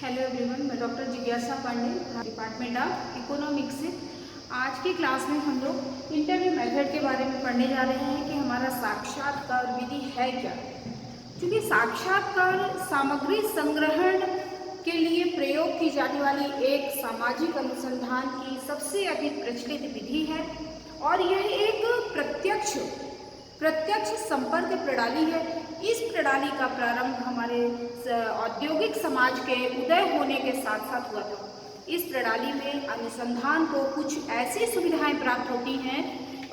Hello everyone, मैं doctor जिज्ञासा Pandey, department of economics से। आज की क्लास में हम लोग इंटरव्यू मेथड के बारे में पढ़ने जा रहे हैं कि हमारा साक्षात्कार विधि है क्या। क्योंकि साक्षात्कार सामग्री संग्रहण के लिए प्रयोग की जाने वाली एक सामाजिक अनुसंधान की सबसे अधिक प्रचलित विधि है और यह एक प्रत्यक्ष संपर्क प्रणाली है। इस प्रणाली का प्रारंभ हमारे औद्योगिक समाज के उदय होने के साथ साथ हुआ था। इस प्रणाली में अनुसंधान को कुछ ऐसी सुविधाएं प्राप्त होती हैं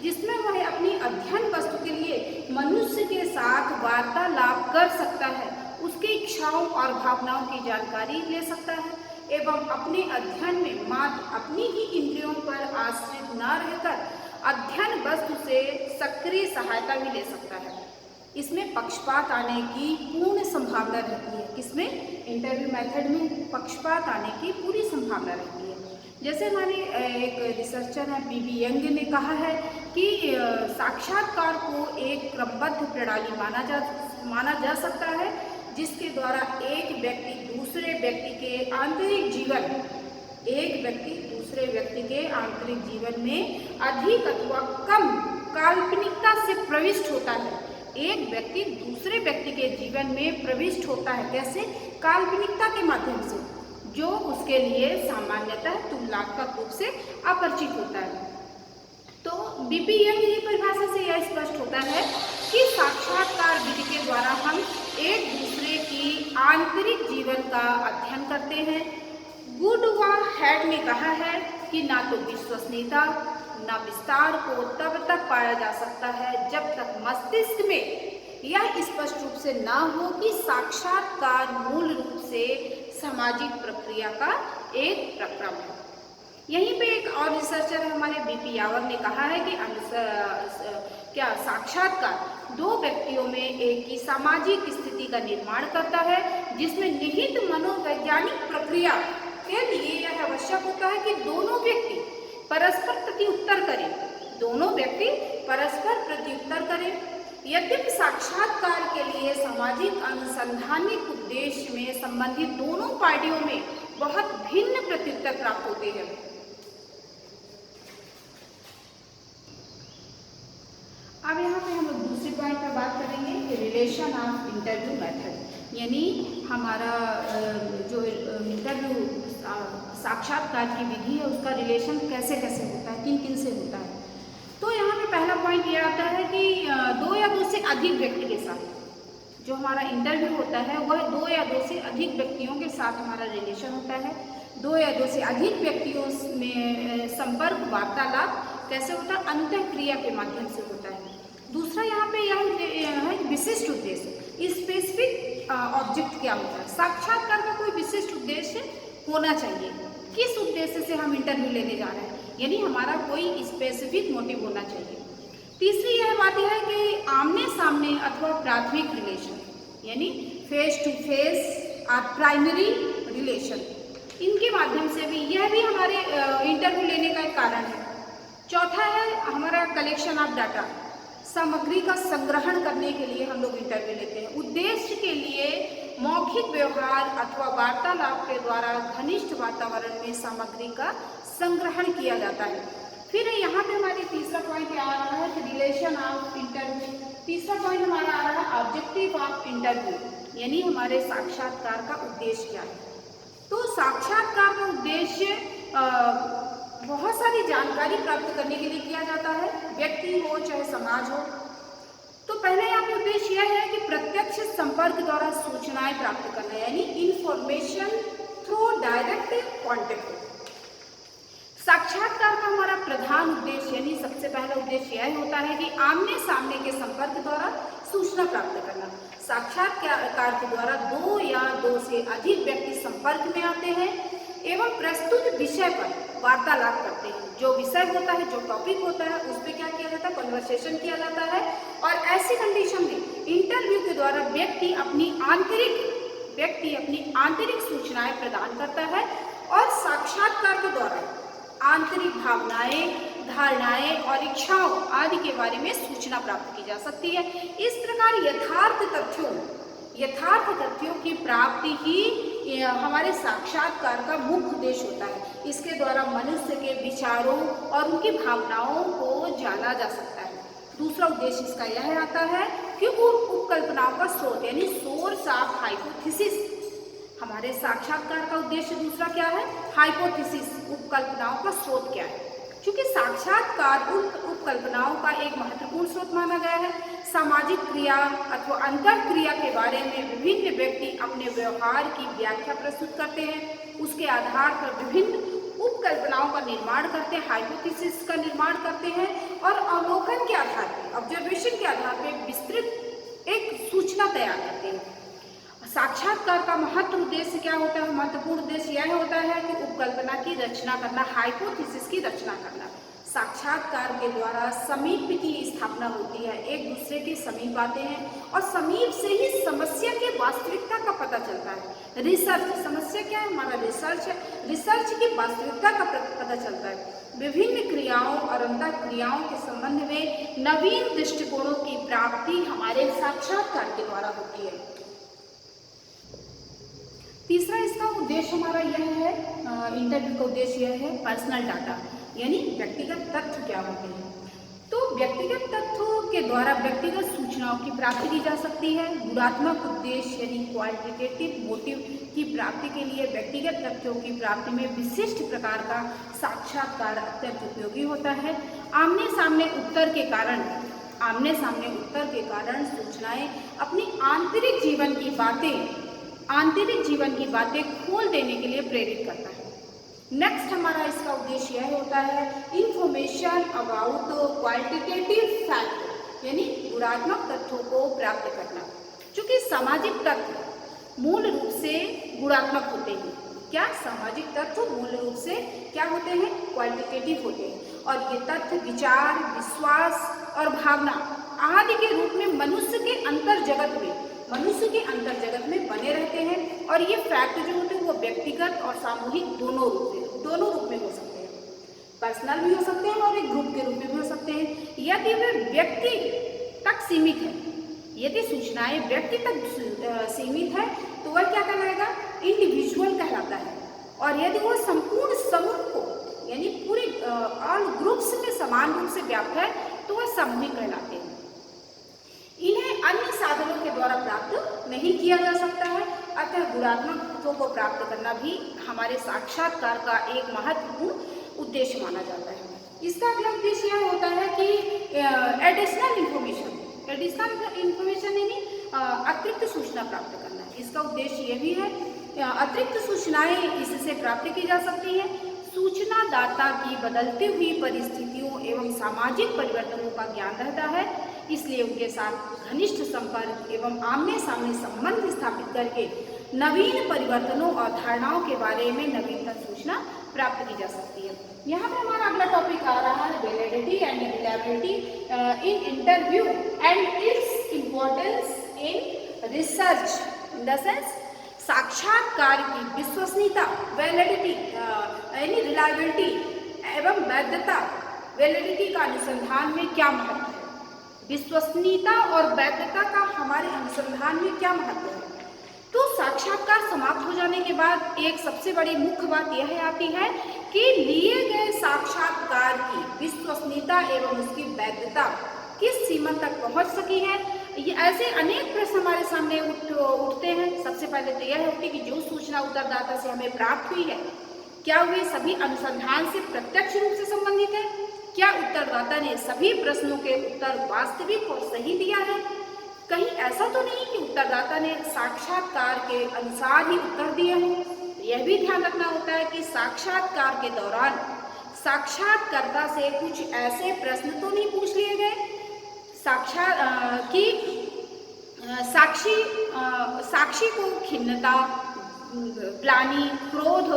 जिसमें वह अपनी अध्ययन वस्तु के लिए मनुष्य के साथ वार्तालाप कर सकता है, उसकी इच्छाओं और भावनाओं की जानकारी ले सकता है एवं अपने अध्ययन में मात्र अपनी ही इंद्रियों पर आश्रित न रहकर अध्ययन वस्तु से सक्रिय सहायता भी ले सकता है। इसमें पक्षपात आने की पूर्ण संभावना रहती है। किसमें? इंटरव्यू मेथड में पक्षपात आने की पूरी संभावना रहती है। जैसे हमारे एक रिसर्चर हैं बीबी यंग ने कहा है कि साक्षात्कार को एक क्रमबद्ध प्रणाली माना जा सकता है जिसके द्वारा एक व्यक्ति दूसरे व्यक्ति के आंतरिक जीवन में अधिक अथवा कम काल्पनिकता से प्रविष्ट होता है। एक व्यक्ति दूसरे व्यक्ति के जीवन में प्रविष्ट होता है। कैसे? काल्पनिकता के माध्यम से, जो उसके लिए सामान्यतः तुलनात्मक रूप से अपरिचित होता है। तो बीबी यंग की परिभाषा से यह स्पष्ट होता है कि साक्षात्कार विधि के द्वारा हम एक दूसरे की आंतरिक जीवन का अध्ययन करते हैं। वुडवाहेड ने कहा है कि ना तो विश्वसनीयता न विस्तार को तब तक पाया जा सकता है जब तक मस्तिष्क में यह स्पष्ट रूप से न हो कि साक्षात्कार मूल रूप से सामाजिक प्रक्रिया का एक प्रक्रम है। यहीं पे एक और रिसर्चर हमारे बीपी यावर ने कहा है कि साक्षात्कार दो व्यक्तियों में एक ही सामाजिक स्थिति का निर्माण करता है जिसमें निहित मनोवैज्ञानिक प्रक्रिया के लिए यह आवश्यक होता है कि दोनों व्यक्ति परस्पर प्रत्युत्तर करें। यद्यपि साक्षात्कार के लिए सामाजिक अनुसंधानिक उद्देश्य में संबंधित दोनों पार्टियों में बहुत भिन्न प्रत्युत्तर प्राप्त होते हैं। अब यहाँ पे हम लोग दूसरे पॉइंट पर बात करेंगे कि रिलेशन ऑफ इंटरव्यू मेथड, यानी हमारा जो इंटरव्यू साक्षात्कार की विधि है उसका रिलेशन कैसे कैसे होता है, किन किन से होता है। तो यहाँ पे पहला पॉइंट ये आता है कि दो या दो से अधिक व्यक्ति के साथ जो हमारा इंटरव्यू होता है वह दो या दो से अधिक व्यक्तियों के साथ हमारा रिलेशन होता है। दो या दो से अधिक व्यक्तियों में संपर्क वार्तालाप कैसे होता है? अंतःक्रिया के माध्यम से होता है। दूसरा यहाँ पे यह है विशिष्ट उद्देश्य, स्पेसिफिक ऑब्जेक्ट क्या होता है। साक्षात्कार का कोई विशिष्ट उद्देश्य होना चाहिए। किस उद्देश्य से हम इंटरव्यू लेने जा रहे हैं, यानी हमारा कोई स्पेसिफिक मोटिव होना चाहिए। तीसरी यह बात है कि आमने सामने अथवा प्राथमिक रिलेशन, यानी फेस टू फेस और प्राइमरी रिलेशन, इनके माध्यम से भी यह भी हमारे इंटरव्यू लेने का एक कारण है। चौथा है हमारा कलेक्शन ऑफ डाटा, सामग्री का संग्रहण करने के लिए हम लोग इंटरव्यू लेते हैं। उद्देश्य के लिए मौखिक व्यवहार अथवा वार्तालाप के द्वारा घनिष्ठ वातावरण में सामग्री का संग्रहण किया जाता है। फिर यहाँ पे हमारी तीसरा पॉइंट आ रहा है कि रिलेशन ऑफ इंटरव्यू। तीसरा पॉइंट हमारा आ रहा है ऑब्जेक्टिव ऑफ इंटरव्यू, यानी हमारे साक्षात्कार का उद्देश्य क्या है। तो साक्षात्कार का उद्देश्य बहुत सारी जानकारी प्राप्त करने के लिए किया जाता है, व्यक्ति हो चाहे समाज हो। तो पहले यहाँ पे उद्देश्य यह है कि प्रत्यक्ष संपर्क द्वारा सूचनाएं प्राप्त करना, यानी इंफॉर्मेशन थ्रू डायरेक्ट कॉन्टेक्ट। साक्षात्कार का हमारा प्रधान उद्देश्य, यानी सबसे पहला उद्देश्य यह होता है कि आमने सामने के संपर्क द्वारा सूचना प्राप्त करना। साक्षात्कार के द्वारा दो या दो से अधिक व्यक्ति संपर्क में आते हैं एवं प्रस्तुत विषय पर वार्तालाप करते हैं। जो विषय होता है, जो टॉपिक होता है, उस पर क्या किया जाता है? कन्वर्सेशन किया जाता है। और ऐसी कंडीशन में इंटरव्यू के द्वारा व्यक्ति अपनी आंतरिक सूचनाएं प्रदान करता है और साक्षात्कार के द्वारा आंतरिक भावनाएं, धारणाएं और इच्छाओं आदि के बारे में सूचना प्राप्त की जा सकती है। इस प्रकार यथार्थ तथ्यों की प्राप्ति ही हमारे साक्षात्कार का मुख्य उद्देश्य होता है। इसके द्वारा मनुष्य के विचारों और उनकी भावनाओं को जाना जा सकता है। दूसरा उद्देश्य इसका यह आता है कि वो उपकल्पनाओं का स्रोत यानी सोर्स ऑफ हाइपोथेसिस। हमारे साक्षात्कार का उद्देश्य दूसरा क्या है? हाइपोथेसिस, उपकल्पनाओं का स्रोत क्या है। क्योंकि साक्षात्कार उपकल्पनाओं का एक महत्वपूर्ण स्रोत माना गया है। सामाजिक क्रिया अथवा अंतर क्रिया के बारे में विभिन्न व्यक्ति अपने व्यवहार की व्याख्या प्रस्तुत करते हैं। उसके आधार पर विभिन्न उपकल्पनाओं का निर्माण करते हैं, हाइपोथेसिस का निर्माण करते हैं और अवलोकन के आधार पर, ऑब्जर्वेशन के आधार पर विस्तृत एक सूचना तैयार करते हैं। साक्षात्कार का महत्व उद्देश्य क्या होता है? महत्वपूर्ण उद्देश्य यह होता है कि उपकल्पना की रचना करना, हाइपोथेसिस की रचना करना। साक्षात्कार के द्वारा समीप की स्थापना होती है, एक दूसरे के समीप आते हैं और समीप से ही समस्या की वास्तविकता का पता चलता है। रिसर्च, समस्या क्या है? हमारा रिसर्च है, रिसर्च की वास्तविकता का पता चलता है। विभिन्न क्रियाओं और अंतर क्रियाओं के संबंध में नवीन दृष्टिकोणों की प्राप्ति हमारे साक्षात्कार के द्वारा होती है। तीसरा इसका उद्देश्य हमारा यह है, इंटरव्यू का उद्देश्य यह है पर्सनल डाटा यानी व्यक्तिगत तथ्य क्या होते हैं। तो व्यक्तिगत तथ्यों के द्वारा व्यक्तिगत सूचनाओं की प्राप्ति की जा सकती है। गुणात्मक उद्देश्य यानी क्वालिटेटिव मोटिव की प्राप्ति के लिए व्यक्तिगत तथ्यों की प्राप्ति में विशिष्ट प्रकार का साक्षात्कार अत्यंत उपयोगी होता है। आमने सामने उत्तर के कारण सूचनाएं अपनी आंतरिक जीवन की बातें खोल देने के लिए प्रेरित करता है। नेक्स्ट हमारा इसका उद्देश्य यह होता है इंफॉर्मेशन अबाउट क्वालिटेटिव फैक्ट यानी गुणात्मक तथ्यों को प्राप्त करना। क्योंकि सामाजिक तथ्य मूल रूप से गुणात्मक होते हैं। क्या? सामाजिक तथ्य मूल रूप से क्या होते हैं? क्वालिटेटिव होते हैं और ये तथ्य विचार, विश्वास और भावना आदि के रूप में मनुष्य के अंतर जगत में बने रहते हैं। और ये फैक्ट जो होते हैं वो व्यक्तिगत और सामूहिक दोनों रूप में हो सकते हैं। पर्सनल भी हो सकते हैं और एक ग्रुप के रूप में भी हो सकते हैं। यदि वे व्यक्ति तक सीमित है, यदि सूचनाएं व्यक्ति तक सीमित है तो वह क्या कहलाएगा? इंडिविजुअल कहलाता है। और यदि वो संपूर्ण समूह को यानी पूरे ऑल ग्रुप्स में समान रूप से व्याप्त है तो वह सामूहिक कहलाते हैं। इन्हें अन्य साधनों के द्वारा प्राप्त नहीं किया जा सकता है। अतः गुणात्मक तथ्यों को प्राप्त करना भी हमारे साक्षात्कार का एक महत्वपूर्ण उद्देश्य माना जाता है। इसका अगला उद्देश्य यह होता है कि एडिशनल इंफॉर्मेशन यानी अतिरिक्त सूचना प्राप्त करना है। इसका उद्देश्य यह भी है, अतिरिक्त सूचनाएं इससे प्राप्त की जा सकती हैं। सूचनादाता की बदलती हुई परिस्थितियों एवं सामाजिक परिवर्तनों का ज्ञान रहता है, इसलिए उनके साथ घनिष्ठ संपर्क एवं आमने सामने संबंध स्थापित करके नवीन परिवर्तनों और धारणाओं के बारे में नवीनतम सूचना प्राप्त की जा सकती है। यहाँ पे हमारा अगला टॉपिक आ रहा है validity and reliability in interview and its importance in research. In the sense साक्षात्कार की विश्वसनीयता, वैलिडिटी यानी रिलायबिलिटी एवं वैधता। वैलिडिटी का अनुसंधान में क्या महत्व है? विश्वसनीयता और वैधता का हमारे अनुसंधान में क्या महत्व है? तो साक्षात्कार समाप्त हो जाने के बाद एक सबसे बड़ी मुख्य बात यह आती है कि लिए गए साक्षात्कार की विश्वसनीयता एवं उसकी वैधता किस सीमा तक पहुंच सकी है। ये ऐसे अनेक प्रश्न हमारे सामने उठते हैं। सबसे पहले तो यह होती है कि जो सूचना उत्तरदाता से हमें प्राप्त हुई है क्या वे सभी अनुसंधान से प्रत्यक्ष रूप से संबंधित है? क्या उत्तरदाता ने सभी प्रश्नों के उत्तर वास्तविक और सही दिया है? कहीं ऐसा तो नहीं कि उत्तरदाता ने साक्षात्कार के अनुसार ही उत्तर दिए हों। यह भी ध्यान रखना होता है कि साक्षात्कार के दौरान साक्षात्कर्ता से कुछ ऐसे प्रश्न तो नहीं पूछ लिए गए साक्षी को खिन्नता, ग्लानि, क्रोध,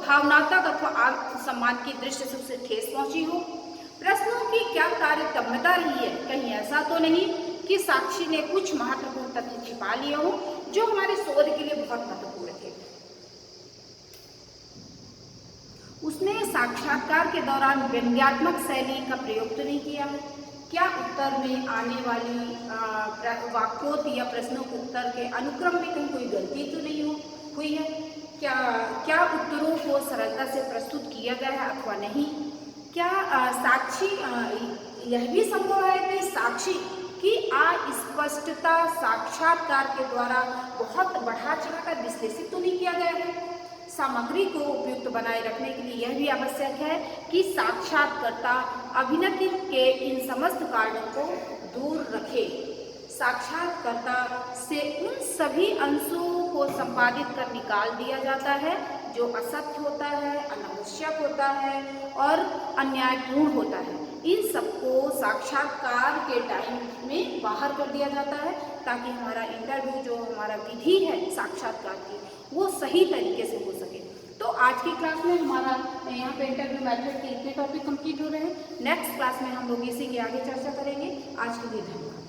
भावनात्मक अथवा आत्मसम्मान की दृष्टि से उसे ठेस पहुंची हो। प्रश्नों की क्या तारतम्यता रही है? कहीं ऐसा तो नहीं कि साक्षी ने कुछ महत्वपूर्ण तथ्य छिपा लिए हो जो हमारे शोध के लिए बहुत महत्वपूर्ण थे। उसने साक्षात्कार के दौरान व्यंग्यात्मक शैली का प्रयोग तो नहीं किया है? क्या उत्तर में आने वाली वाक्यों या प्रश्नों के उत्तर के अनुक्रम में कहीं कोई गलती तो नहीं हुई है? क्या क्या उत्तरों को सरलता से प्रस्तुत किया गया है अथवा नहीं। क्या साक्षी यह भी संभव है कि साक्षी की अस्पष्टता साक्षात्कार के द्वारा बहुत बढ़ा चढ़ाकर विश्लेषित तो नहीं किया गया है। सामग्री को उपयुक्त बनाए रखने के लिए यह भी आवश्यक है कि साक्षात्कारकर्ता अभिनय के इन समस्त कारणों को दूर रखे। साक्षात्कारकर्ता से उन सभी अंशों को संपादित कर निकाल दिया जाता है जो असत्य होता है, अनावश्यक होता है और अन्यायपूर्ण होता है। इन सबको साक्षात्कार के टाइम में बाहर कर दिया जाता है ताकि हमारा इंटरव्यू जो हमारा विधि है साक्षात्कार की वो सही तरीके से हो सके। तो आज की क्लास में हमारा यहाँ पे इंटरव्यू मेथड के इतने टॉपिक कंप्लीट हो रहे हैं। नेक्स्ट क्लास में हम लोग इसी की आगे चर्चा करेंगे। आज के लिए धन्यवाद।